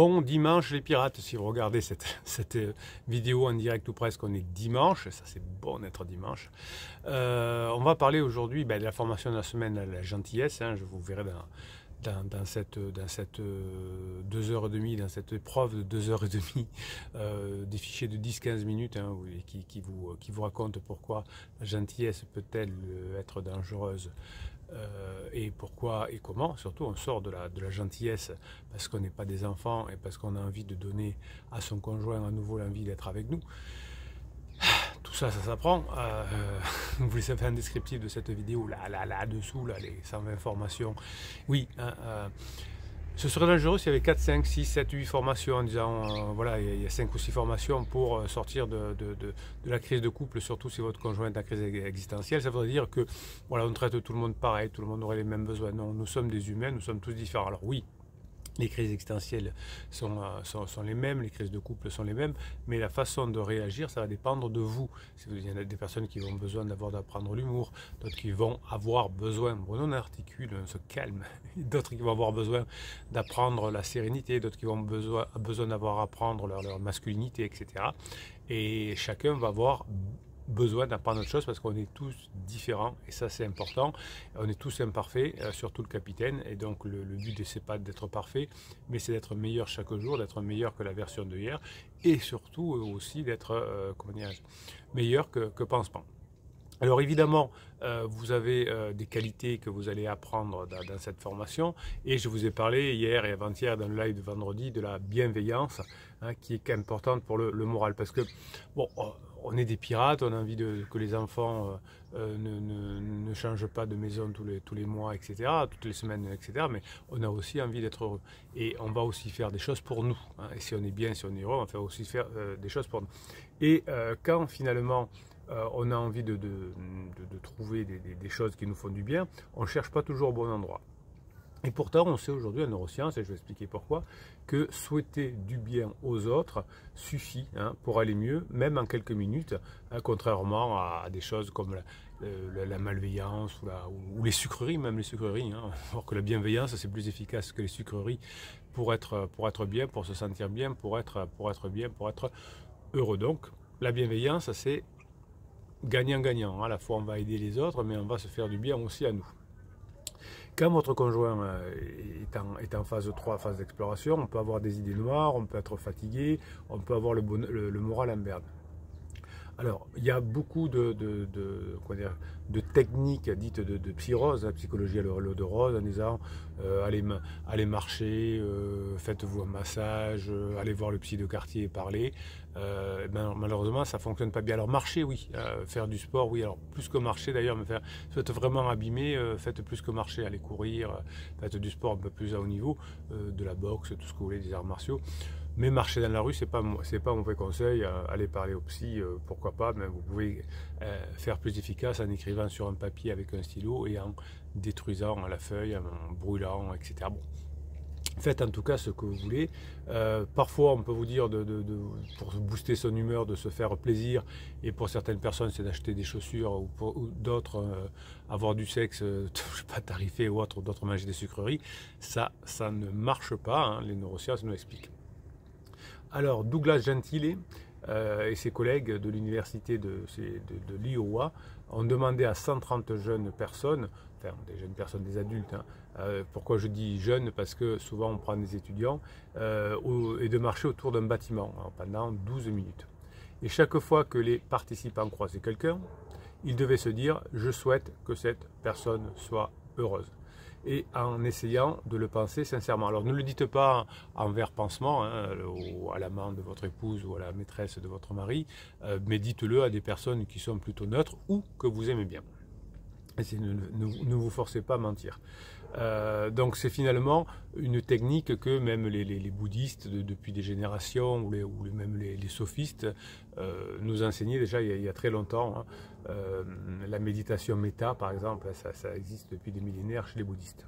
Bon dimanche les pirates, si vous regardez cette vidéo en direct ou presque, on est dimanche, ça c'est bon d'être dimanche. On va parler aujourd'hui de la formation de la semaine à la gentillesse, je vous verrai dans cette 2h30, dans cette épreuve de 2h30, des fichiers de 10-15 minutes qui vous racontent pourquoi la gentillesse peut-elle être dangereuse. Et pourquoi et comment, surtout on sort de la gentillesse parce qu'on n'est pas des enfants et parce qu'on a envie de donner à son conjoint à nouveau l'envie d'être avec nous. Tout ça, ça s'apprend. Vous laissez faire un descriptif de cette vidéo là dessous, les 120 formations. Oui, ce serait dangereux s'il y avait 4, 5, 6, 7, 8 formations en disant voilà, il y a 5 ou 6 formations pour sortir de la crise de couple, surtout si votre conjoint est en crise existentielle. Ça voudrait dire que voilà, on traite tout le monde pareil, tout le monde aurait les mêmes besoins. Non, nous sommes des humains, nous sommes tous différents. Alors oui, les crises existentielles sont les mêmes, les crises de couple sont les mêmes, mais la façon de réagir, ça va dépendre de vous. Il y en a des personnes qui vont besoin d'apprendre l'humour, d'autres qui vont avoir besoin, on articule, on se calme, d'autres qui vont avoir besoin d'apprendre la sérénité, d'autres qui vont besoin d'apprendre leur masculinité, etc. Et chacun va avoir besoin d'apprendre autre chose parce qu'on est tous différents et ça c'est important. On est tous imparfaits, surtout le capitaine, et donc le but c'est pas d'être parfait, mais c'est d'être meilleur chaque jour, d'être meilleur que la version de hier et surtout aussi d'être meilleur que pansement. Alors évidemment, vous avez des qualités que vous allez apprendre dans cette formation et je vous ai parlé hier et avant-hier dans le live de vendredi de la bienveillance qui est importante pour le moral parce que bon, on est des pirates, on a envie que les enfants ne changent pas de maison tous les mois, etc., toutes les semaines, etc., mais on a aussi envie d'être heureux et on va aussi faire des choses pour nous et si on est bien, si on est heureux, on va aussi faire des choses pour nous et quand finalement on a envie de trouver des choses qui nous font du bien, on ne cherche pas toujours au bon endroit. Et pourtant, on sait aujourd'hui en neurosciences, et je vais expliquer pourquoi, que souhaiter du bien aux autres suffit pour aller mieux, même en quelques minutes, contrairement à des choses comme la malveillance ou les sucreries, même les sucreries. Alors que la bienveillance, c'est plus efficace que les sucreries pour être bien, pour se sentir bien, pour être bien, pour être heureux. Donc, la bienveillance, c'est gagnant-gagnant. À la fois, on va aider les autres, mais on va se faire du bien aussi à nous. Quand votre conjoint est en phase 3, phase d'exploration, on peut avoir des idées noires, on peut être fatigué, on peut avoir le moral en berne. Alors, il y a beaucoup de techniques dites de psyrose, la psychologie à l'eau de rose, en disant allez marcher, faites-vous un massage, allez voir le psy de quartier et parler. Malheureusement, ça ne fonctionne pas bien. Alors, marcher, oui, faire du sport, oui, alors plus que marcher d'ailleurs, mais si vous êtes vraiment abîmé, faites plus que marcher, allez courir, faites du sport un peu plus à haut niveau, de la boxe, tout ce que vous voulez, des arts martiaux. Mais marcher dans la rue, c'est pas un mauvais conseil. Allez parler au psy, pourquoi pas. Mais vous pouvez faire plus efficace en écrivant sur un papier avec un stylo et en détruisant la feuille, en brûlant, etc. Bon. Faites en tout cas ce que vous voulez. Parfois, on peut vous dire pour booster son humeur, de se faire plaisir. Et pour certaines personnes, c'est d'acheter des chaussures ou d'autres, avoir du sexe, je sais pas, tarifé ou autre, d'autres manger des sucreries. Ça ne marche pas. Les neurosciences nous l'expliquent. Alors, Douglas Gentile et ses collègues de l'université de l'Iowa ont demandé à 130 jeunes personnes, enfin des jeunes personnes, des adultes, pourquoi je dis jeunes, parce que souvent on prend des étudiants, et de marcher autour d'un bâtiment pendant 12 minutes. Et chaque fois que les participants croisaient quelqu'un, ils devaient se dire « je souhaite que cette personne soit heureuse ». Et en essayant de le penser sincèrement. Alors ne le dites pas en vers pansement à l'amant de votre épouse ou à la maîtresse de votre mari, mais dites-le à des personnes qui sont plutôt neutres ou que vous aimez bien. Et ne vous forcez pas à mentir. Donc c'est finalement une technique que même les bouddhistes depuis des générations ou même les sophistes nous enseignaient déjà il y a très longtemps. La méditation méta par exemple, ça existe depuis des millénaires chez les bouddhistes.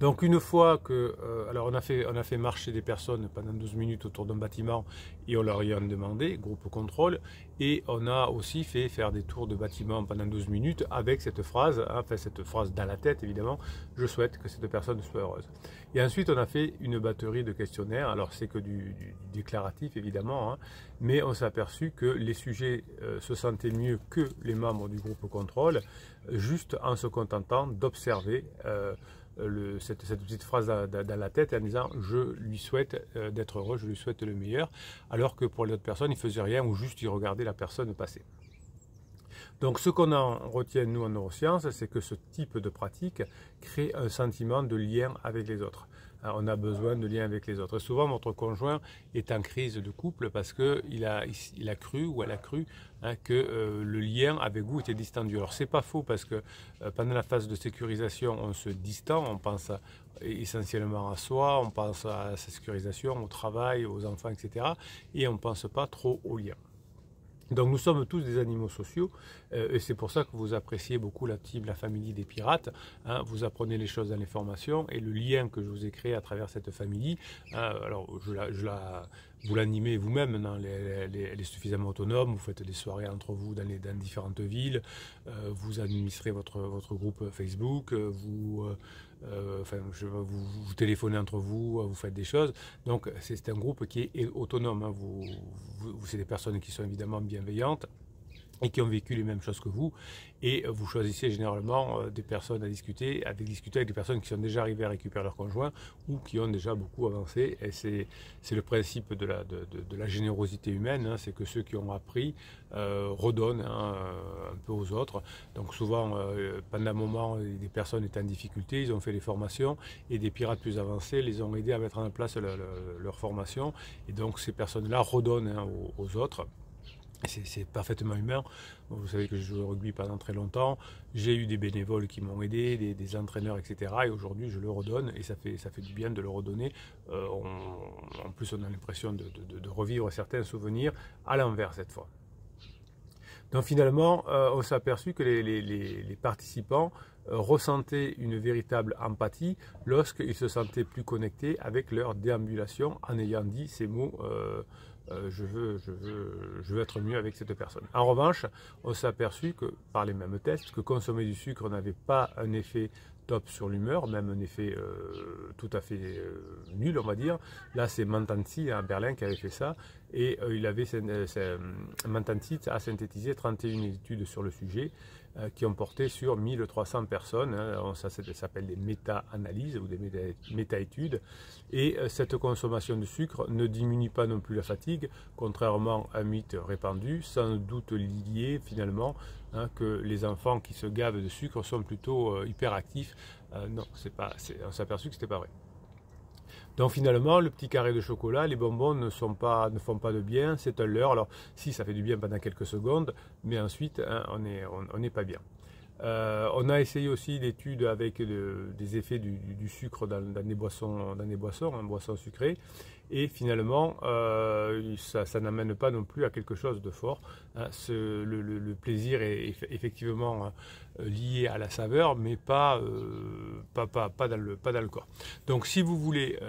Donc une fois que, alors on a fait marcher des personnes pendant 12 minutes autour d'un bâtiment et on leur y a demandé, groupe contrôle, et on a aussi fait faire des tours de bâtiment pendant 12 minutes avec cette phrase, hein, enfin cette phrase dans la tête évidemment, je souhaite que cette personne soit heureuse. Et ensuite on a fait une batterie de questionnaires, alors c'est que du déclaratif évidemment, hein, mais on s'est aperçu que les sujets se sentaient mieux que les membres du groupe contrôle, juste en se contentant d'observer cette petite phrase dans la tête en disant je lui souhaite d'être heureux, je lui souhaite le meilleur, alors que pour les autres personnes, ils ne faisaient rien ou juste ils regardaient la personne passer. Donc ce qu'on en retient nous en neurosciences, c'est que ce type de pratique crée un sentiment de lien avec les autres. Alors, on a besoin de lien avec les autres. Et souvent, votre conjoint est en crise de couple parce qu'il a cru ou elle a cru hein, que le lien avec vous était distendu. Alors c'est pas faux parce que pendant la phase de sécurisation, on se distend, on pense essentiellement à soi, on pense à sa sécurisation, au travail, aux enfants, etc. Et on ne pense pas trop au lien. Donc nous sommes tous des animaux sociaux et c'est pour ça que vous appréciez beaucoup la team, la famille des pirates. Hein, vous apprenez les choses dans les formations et le lien que je vous ai créé à travers cette famille, hein, alors vous l'animez vous-même, elle est suffisamment autonome, vous faites des soirées entre vous dans différentes villes, vous administrez votre groupe Facebook, vous téléphonez entre vous, vous faites des choses. Donc c'est un groupe qui est autonome. Hein. C'est des personnes qui sont évidemment bienveillantes et qui ont vécu les mêmes choses que vous. Et vous choisissez généralement des personnes à discuter avec des personnes qui sont déjà arrivées à récupérer leur conjoint ou qui ont déjà beaucoup avancé. Et c'est le principe de la générosité humaine, hein, c'est que ceux qui ont appris redonnent hein, un peu aux autres. Donc souvent, pendant un moment, des personnes étaient en difficulté, ils ont fait les formations et des pirates plus avancés les ont aidés à mettre en place leur formation. Et donc ces personnes-là redonnent hein, aux autres. C'est parfaitement humain. Vous savez que je joue au rugby pendant très longtemps. J'ai eu des bénévoles qui m'ont aidé, des entraîneurs, etc. Et aujourd'hui, je le redonne et ça fait du bien de le redonner. En plus, on a l'impression de revivre certains souvenirs à l'envers cette fois. Donc finalement, on s'est aperçu que les participants ressentaient une véritable empathie lorsqu'ils se sentaient plus connectés avec leur déambulation en ayant dit ces mots je veux être mieux avec cette personne. En revanche, on s'est aperçu que par les mêmes tests, que consommer du sucre n'avait pas un effet top sur l'humeur, même un effet tout à fait nul, on va dire. Là, c'est Mantanzi à Berlin qui avait fait ça, et Mantanzi a synthétisé 31 études sur le sujet qui ont porté sur 1300 personnes. Hein, ça s'appelle des méta-analyses ou des méta-études. Et cette consommation de sucre ne diminue pas non plus la fatigue, contrairement à un mythe répandu, sans doute lié finalement hein, que les enfants qui se gavent de sucre sont plutôt hyperactifs. Non, on s'est aperçu que ce n'était pas vrai. Donc finalement, le petit carré de chocolat, les bonbons ne font pas de bien, c'est un leurre. Alors si, ça fait du bien pendant quelques secondes, mais ensuite, hein, on n'est pas bien. On a essayé aussi l'étude avec des effets du sucre dans des boissons, hein, boissons sucrées. Et finalement, ça n'amène pas non plus à quelque chose de fort. Hein. Le plaisir est effectivement lié à la saveur, mais pas dans le corps. Donc si vous voulez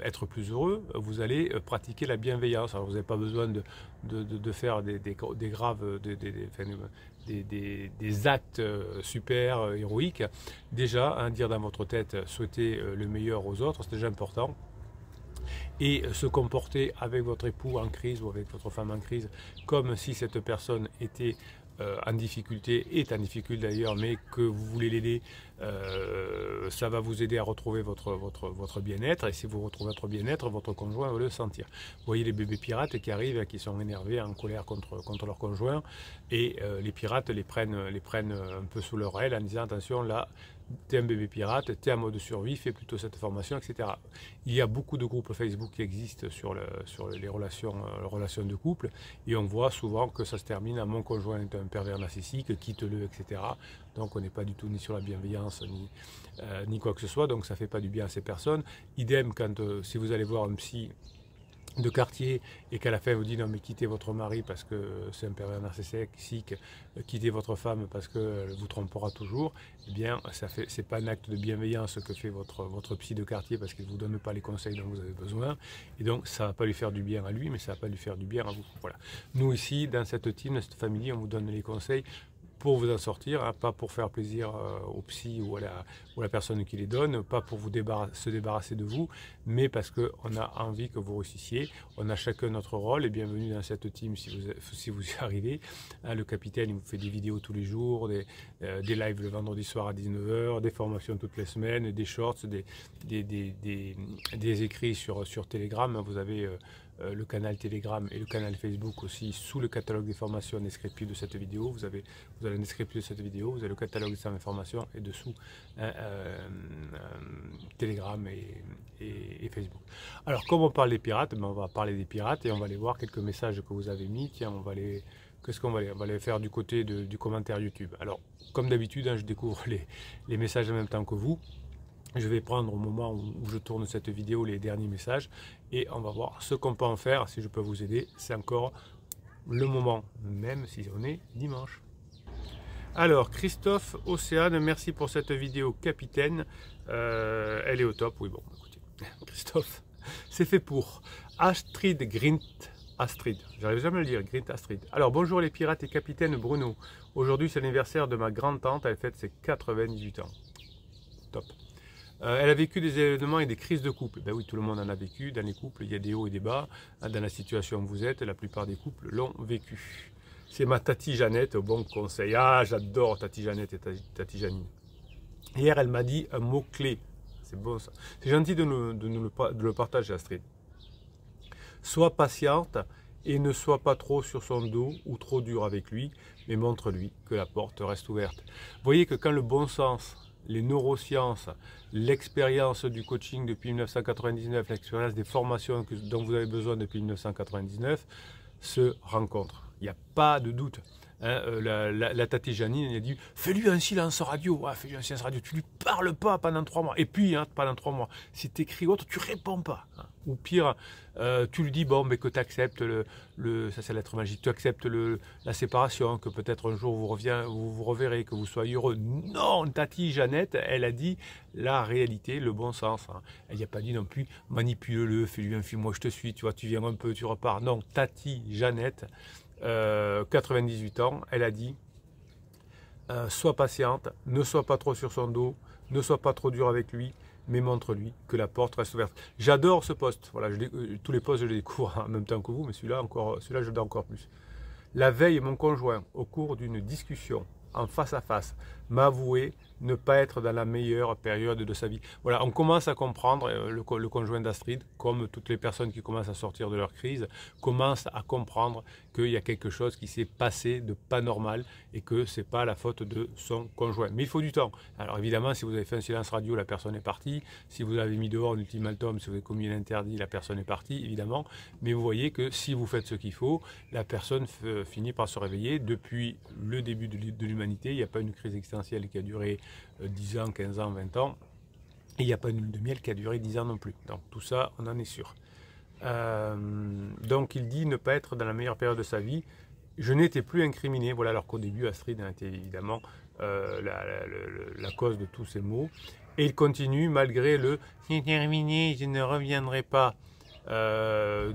être plus heureux, vous allez pratiquer la bienveillance. Alors vous n'avez pas besoin de faire des graves, des actes super héroïques. Déjà, hein, dire dans votre tête, souhaiter le meilleur aux autres, c'est déjà important. Et se comporter avec votre époux en crise ou avec votre femme en crise comme si cette personne était en difficulté, est en difficulté d'ailleurs, mais que vous voulez l'aider, ça va vous aider à retrouver votre bien-être. Et si vous retrouvez votre bien-être, votre conjoint va le sentir. Vous voyez les bébés pirates qui arrivent, qui sont énervés, en colère contre leur conjoint, et les pirates les prennent un peu sous leur aile en disant attention là, t'es un bébé pirate, t'es en mode survie, fais plutôt cette formation, etc. Il y a beaucoup de groupes Facebook qui existent sur les relations de couple, et on voit souvent que ça se termine à mon conjoint est un pervers narcissique, quitte-le, etc. Donc on n'est pas du tout ni sur la bienveillance, ni quoi que ce soit, donc ça ne fait pas du bien à ces personnes. Idem quand si vous allez voir un psy, de quartier et qu'à la fin vous dit non mais quittez votre mari parce que c'est un pervers narcissique, quittez votre femme parce qu'elle vous trompera toujours, eh bien c'est pas un acte de bienveillance que fait votre psy de quartier parce qu'il ne vous donne pas les conseils dont vous avez besoin, et donc ça va pas lui faire du bien à lui, mais ça va pas lui faire du bien à vous. Voilà. Nous ici dans cette team, dans cette famille, on vous donne les conseils pour vous en sortir, hein, pas pour faire plaisir au psy ou à la personne qui les donne, pas pour se débarrasser de vous, mais parce qu'on a envie que vous réussissiez. On a chacun notre rôle, et bienvenue dans cette team si vous y arrivez. Hein, le capitaine, il vous fait des vidéos tous les jours, des lives le vendredi soir à 19 h, des formations toutes les semaines, des shorts, des écrits sur Telegram. Vous avez le canal Telegram et le canal Facebook aussi sous le catalogue des formations descriptif de cette vidéo. Vous avez un descriptif de cette vidéo, vous avez le catalogue des informations et dessous Telegram et Facebook. Alors comme on parle des pirates, on va parler des pirates et on va aller voir quelques messages que vous avez mis. Tiens, qu'est-ce qu'on va aller? On va les faire du côté du commentaire YouTube. Alors comme d'habitude, hein, je découvre les messages en même temps que vous. Je vais prendre au moment où je tourne cette vidéo les derniers messages et on va voir ce qu'on peut en faire. Si je peux vous aider, c'est encore le moment, même si on est dimanche. Alors, Christophe Océane, merci pour cette vidéo, capitaine. Elle est au top. Oui, bon, écoutez, Christophe, c'est fait pour. Astrid Grint. Astrid, j'arrive jamais à le dire, Grint Astrid. Alors, bonjour les pirates et capitaine Bruno. Aujourd'hui, c'est l'anniversaire de ma grande-tante. Elle fête ses 98 ans. Top. Elle a vécu des événements et des crises de couple. Ben oui, tout le monde en a vécu. Dans les couples, il y a des hauts et des bas. Dans la situation où vous êtes, la plupart des couples l'ont vécu. C'est ma Tati Jeannette, au bon conseil. Ah, j'adore Tati Jeannette et Tati Janine. Hier, elle m'a dit un mot-clé. C'est bon ça. C'est gentil de le partager, Astrid. Sois patiente et ne sois pas trop sur son dos ou trop dur avec lui, mais montre-lui que la porte reste ouverte. Vous voyez que quand le bon sens, les neurosciences, l'expérience du coaching depuis 1999, l'expérience des formations dont vous avez besoin depuis 1999 se rencontrent. Il n'y a pas de doute. Hein, la Tati Janine, elle a dit fais-lui un silence radio. Ah, fais-lui un silence radio. Tu lui parles pas pendant 3 mois. Et puis, hein, pendant 3 mois, si tu écris autre, tu réponds pas. Hein. Ou pire, tu lui dis bon, mais que tu acceptes ça c'est la lettre magique, tu acceptes la séparation, que peut-être un jour vous reverrez, que vous soyez heureux. Non, Tati Jeannette, elle a dit la réalité, le bon sens. Hein. Elle n'y a pas dit non plus manipule-le, fais-lui un film, moi je te suis, tu vois, tu viens un peu, tu repars. Non, Tati Jeannette, 98 ans, elle a dit sois patiente, ne sois pas trop sur son dos, ne sois pas trop dur avec lui, mais montre-lui que la porte reste ouverte. J'adore ce post. Voilà, tous les posts je les découvre en même temps que vous, mais celui-là je l'adore encore plus. La veille, mon conjoint, au cours d'une discussion en face à face, m'a avoué ne pas être dans la meilleure période de sa vie. Voilà, on commence à comprendre, le conjoint d'Astrid, comme toutes les personnes qui commencent à sortir de leur crise, commencent à comprendre qu'il y a quelque chose qui s'est passé de pas normal et que ce n'est pas la faute de son conjoint. Mais il faut du temps. Alors évidemment, si vous avez fait un silence radio, la personne est partie. Si vous avez mis dehors un ultimatum, si vous avez commis un interdit, la personne est partie, évidemment. Mais vous voyez que si vous faites ce qu'il faut, la personne finit par se réveiller. Depuis le début de l'humanité, il n'y a pas une crise existentielle qui a duré 10 ans, 15 ans, 20 ans. Et il n'y a pas une lune de miel qui a duré 10 ans non plus. Donc tout ça, on en est sûr. Donc il dit ne pas être dans la meilleure période de sa vie. Je n'étais plus incriminé. Voilà, alors qu'au début, Astrid a été évidemment la cause de tous ces maux. Et il continue malgré le « c'est terminé, je ne reviendrai pas ».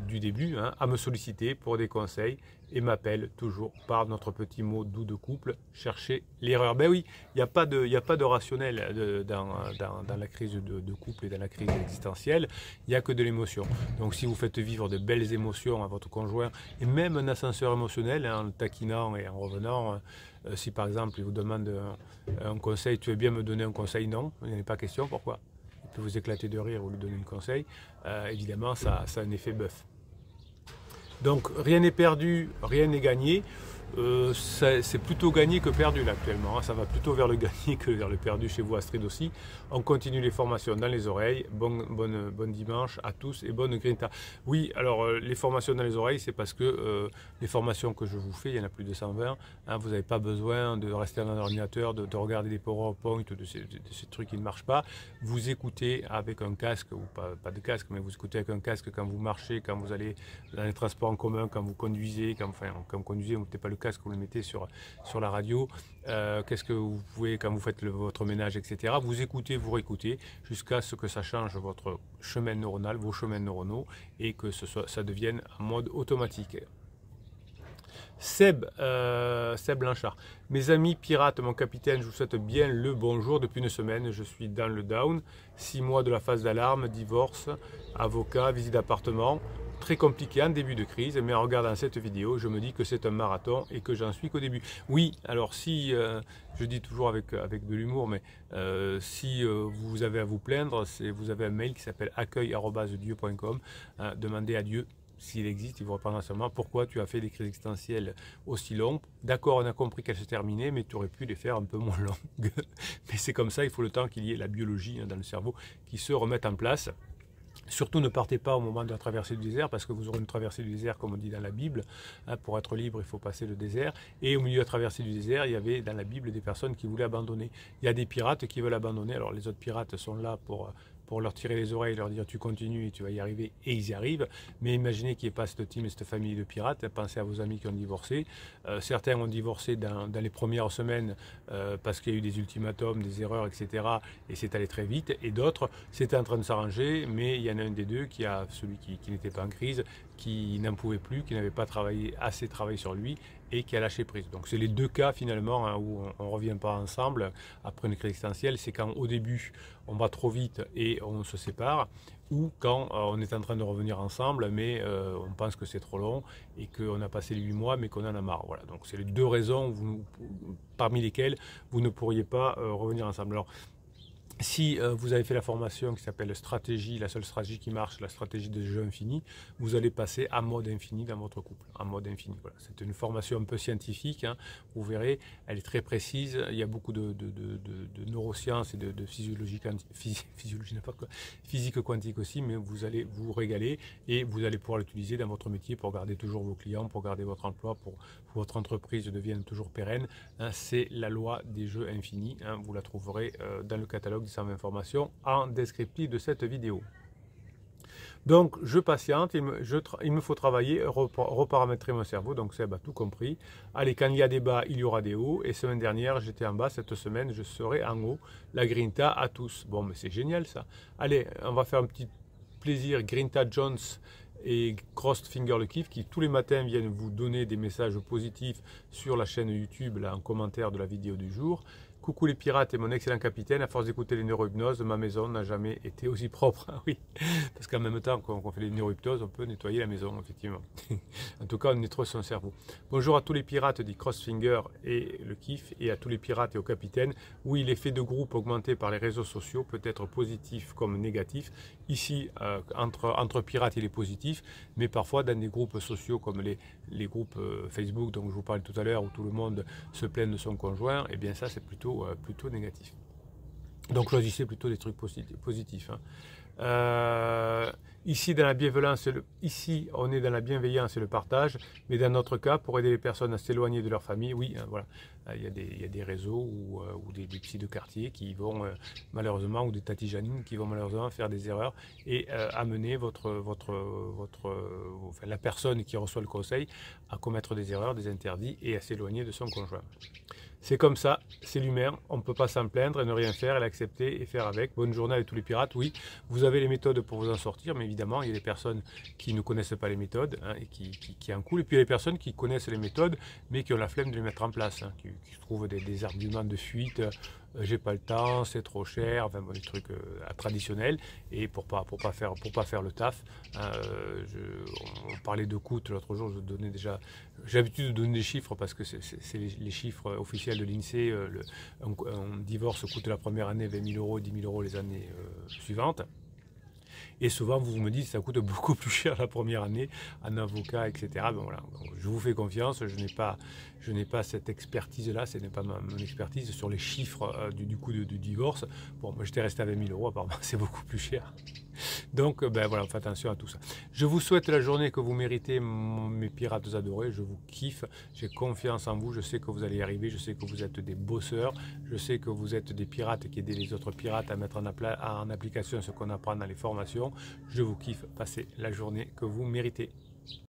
Du début, hein, à me solliciter pour des conseils et m'appelle toujours par notre petit mot doux de couple, chercher l'erreur. Ben oui, il n'y a pas de rationnel dans la crise de couple et dans la crise existentielle, il n'y a que de l'émotion. Donc si vous faites vivre de belles émotions à votre conjoint, et même un ascenseur émotionnel, hein, en le taquinant et en revenant, si par exemple il vous demande un conseil, tu veux bien me donner un conseil? Non, il n'y en a pas question, pourquoi? Peut vous éclater de rire ou lui donner un conseil, évidemment ça a un effet bœuf. Donc rien n'est perdu, rien n'est gagné. C'est plutôt gagné que perdu là actuellement, hein. Ça va plutôt vers le gagné que vers le perdu chez vous, Astrid aussi. On continue les formations dans les oreilles. Bon dimanche à tous et bonne grinta. Oui, alors les formations dans les oreilles, c'est parce que les formations que je vous fais, il y en a plus de 120. Hein, vous n'avez pas besoin de rester dans l'ordinateur, de regarder des PowerPoint, de ces trucs qui ne marchent pas. Vous écoutez avec un casque, ou pas de casque, mais vous écoutez avec un casque quand vous marchez, quand vous allez dans les transports en commun, quand vous conduisez, quand vous conduisez, vous ne mettez pas le casque, vous le mettez sur la radio. Qu'est-ce que vous pouvez, quand vous faites votre ménage, etc. Vous écoutez, vous réécoutez, jusqu'à ce que ça change votre chemin neuronal, vos chemins neuronaux, et que ça devienne en mode automatique. Seb Blanchard. Mes amis pirates, mon capitaine, je vous souhaite bien le bonjour. Depuis une semaine, je suis dans le down. 6 mois de la phase d'alarme, divorce, avocat, visite d'appartement. Très compliqué en début de crise, mais en regardant cette vidéo, je me dis que c'est un marathon et que j'en suis qu'au début. Oui, alors si, je dis toujours avec de l'humour, mais si vous avez à vous plaindre, vous avez un mail qui s'appelle accueil@dieu.com, demandez à Dieu. S'il existe, il vous répondra seulement pourquoi tu as fait des crises existentielles aussi longues. D'accord, on a compris qu'elles se terminaient, mais tu aurais pu les faire un peu moins longues. Mais c'est comme ça, il faut le temps qu'il y ait la biologie dans le cerveau qui se remette en place. Surtout ne partez pas au moment de la traversée du désert, parce que vous aurez une traversée du désert comme on dit dans la Bible. Pour être libre, il faut passer le désert. Et au milieu de la traversée du désert, il y avait dans la Bible des personnes qui voulaient abandonner. Il y a des pirates qui veulent abandonner. Alors les autres pirates sont là pour leur tirer les oreilles, leur dire tu continues et tu vas y arriver, et ils y arrivent. Mais imaginez qu'il n'y ait pas cette team et cette famille de pirates. Pensez à vos amis qui ont divorcé. Certains ont divorcé dans les premières semaines parce qu'il y a eu des ultimatums, des erreurs, etc. Et c'est allé très vite. Et d'autres, c'était en train de s'arranger, mais il y en a un des deux celui qui n'était pas en crise, qui n'en pouvait plus, qui n'avait pas assez travaillé sur lui et qui a lâché prise. Donc c'est les deux cas finalement où on ne revient pas ensemble après une crise existentielle. C'est quand au début on va trop vite et on se sépare, ou quand on est en train de revenir ensemble mais on pense que c'est trop long et qu'on a passé les 8 mois mais qu'on en a marre. Voilà, donc c'est les deux raisons parmi lesquelles vous ne pourriez pas revenir ensemble. Alors, si vous avez fait la formation qui s'appelle stratégie, la seule stratégie qui marche, la stratégie de jeu infini, vous allez passer à mode infini dans votre couple, en mode infini. Voilà. C'est une formation un peu scientifique, hein. Vous verrez, elle est très précise, il y a beaucoup de neurosciences et de physiologie physique quantique aussi, mais vous allez vous régaler et vous allez pouvoir l'utiliser dans votre métier pour garder toujours vos clients, pour garder votre emploi, pour que votre entreprise devienne toujours pérenne. Hein. C'est la loi des jeux infinis, hein. Vous la trouverez dans le catalogue 120 formations en descriptif de cette vidéo. Donc je patiente, il me faut travailler, reparamétrer mon cerveau, donc Seb a tout compris. Allez, quand il y a des bas, il y aura des hauts, et semaine dernière j'étais en bas, cette semaine je serai en haut. La Grinta à tous. Bon, mais c'est génial ça. Allez, on va faire un petit plaisir, Grinta Jones et Crossed Finger le Kiff, qui tous les matins viennent vous donner des messages positifs sur la chaîne YouTube, là, en commentaire de la vidéo du jour. Coucou les pirates et mon excellent capitaine, à force d'écouter les neurohypnoses, ma maison n'a jamais été aussi propre. Ah oui, parce qu'en même temps qu'on fait les neurohypnoses, on peut nettoyer la maison, effectivement. En tout cas, on nettoie son cerveau. Bonjour à tous les pirates, dit Crossfinger et le Kiff, et à tous les pirates et au capitaine. Oui, l'effet de groupe augmenté par les réseaux sociaux peut être positif comme négatif. Ici, entre pirates, il est positif, mais parfois dans des groupes sociaux comme les groupes Facebook dont je vous parlais tout à l'heure, où tout le monde se plaint de son conjoint, et bien ça, c'est plutôt négatif. Donc choisissez plutôt des trucs positifs. Hein. Ici, on est dans la bienveillance et le partage, mais dans notre cas, pour aider les personnes à s'éloigner de leur famille, oui, hein, voilà, il y a des réseaux ou des psys de quartier qui vont malheureusement, ou des tatis Janine qui vont malheureusement faire des erreurs et amener la personne qui reçoit le conseil à commettre des erreurs, des interdits et à s'éloigner de son conjoint. C'est comme ça, c'est l'humain, on ne peut pas s'en plaindre et ne rien faire et l'accepter et faire avec. Bonne journée à tous les pirates. Oui, vous avez les méthodes pour vous en sortir, mais évidemment, il y a des personnes qui ne connaissent pas les méthodes, hein, et qui en coulent. Et puis il y a des personnes qui connaissent les méthodes, mais qui ont la flemme de les mettre en place, hein, qui trouvent des arguments de fuite. J'ai pas le temps, c'est trop cher, enfin bon, des trucs traditionnels, et pour pas faire le taf. Hein, on parlait de coûts l'autre jour, j'ai l'habitude de donner des chiffres parce que c'est les chiffres officiels de l'INSEE. Un divorce coûte la première année 20 000 €, 10 000 € les années suivantes. Et souvent, vous me dites, ça coûte beaucoup plus cher la première année, un avocat, etc. Ben voilà, donc, je vous fais confiance, je n'ai pas cette expertise-là, ce n'est pas mon expertise sur les chiffres du coût du divorce. Bon, moi j'étais resté à 20 000 euros, apparemment c'est beaucoup plus cher. Donc ben voilà, faites attention à tout ça. Je vous souhaite la journée que vous méritez, mes pirates adorés, je vous kiffe, j'ai confiance en vous, je sais que vous allez y arriver, je sais que vous êtes des bosseurs, je sais que vous êtes des pirates qui aident les autres pirates à mettre en application ce qu'on apprend dans les formations. Je vous kiffe, passez la journée que vous méritez.